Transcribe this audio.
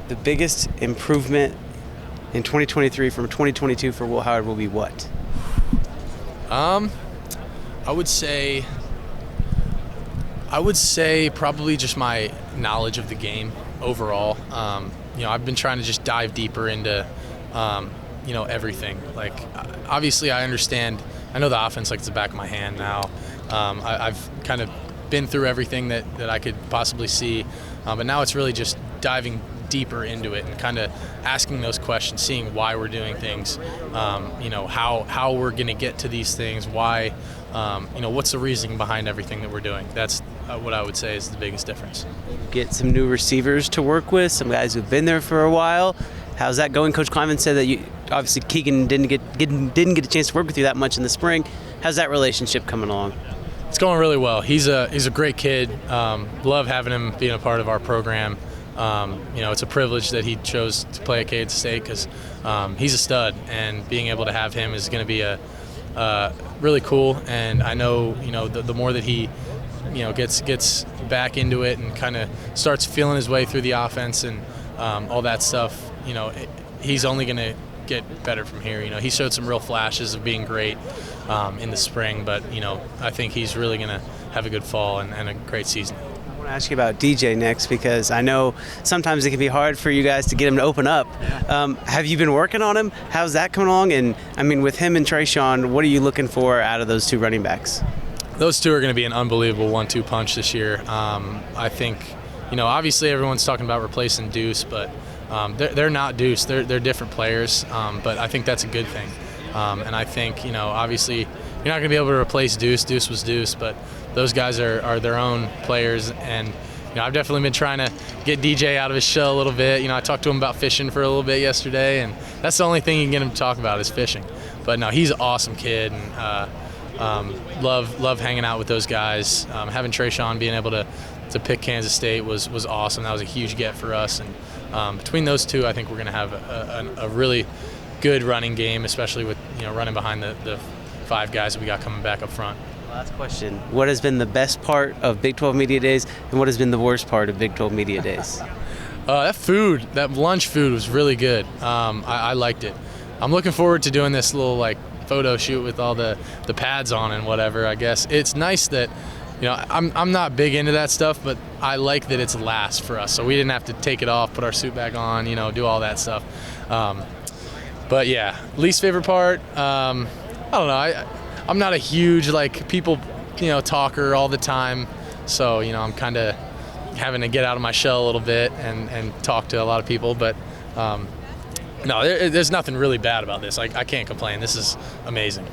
The biggest improvement in 2023 from 2022 for Will Howard will be what? I would say probably just my knowledge of the game overall. I've been trying to just dive deeper into everything. Like, obviously I understand, I know the offense like it's the back of my hand now. I've kind of been through everything that I could possibly see, but now it's really just diving deeper into it and kind of asking those questions, seeing why we're doing things, how we're going to get to these things, why, what's the reasoning behind everything that we're doing. That's what I would say is the biggest difference. Get some new receivers to work with, some guys who've been there for a while. How's that going? Coach Kleiman said that obviously Keegan didn't get a chance to work with you that much in the spring. How's that relationship coming along? It's going really well. He's a great kid. Love having him being a part of our program. It's a privilege that he chose to play at Kansas State because he's a stud, and being able to have him is going to be really cool. And I know the more that he gets back into it and kind of starts feeling his way through the offense and all that stuff, he's only going to get better from here. He showed some real flashes of being great in the spring, but I think he's really going to have a good fall and a great season. I want to ask you about DJ next, because I know sometimes it can be hard for you guys to get him to open up. Have you been working on him? How's that coming along? And I mean, with him and Trayshawn, what are you looking for out of those two running backs? Those two are going to be an unbelievable 1-2 punch this year. I think, obviously everyone's talking about replacing Deuce, but they're not Deuce. They're different players, but I think that's a good thing. And I think, obviously you're not going to be able to replace Deuce. Deuce was Deuce, but those guys are their own players. And I've definitely been trying to get DJ out of his shell a little bit. I talked to him about fishing for a little bit yesterday, and that's the only thing you can get him to talk about is fishing. But no, he's an awesome kid, and love hanging out with those guys. Having Trayshawn being able to pick Kansas State was awesome. That was a huge get for us. And between those two, I think we're going to have a really good running game, especially with running behind the five guys that we got coming back up front. Last question. What has been the best part of Big 12 Media Days, and what has been the worst part of Big 12 Media Days? That lunch food was really good. I liked it. I'm looking forward to doing this little photo shoot with all the pads on and whatever. I guess it's nice that I'm not big into that stuff, but I like that it's last for us, so we didn't have to take it off, put our suit back on, do all that stuff. But yeah, least favorite part, I don't know. I'm not a huge people talker all the time, so I'm kind of having to get out of my shell a little bit and talk to a lot of people. But no, there's nothing really bad about this. I can't complain. This is amazing.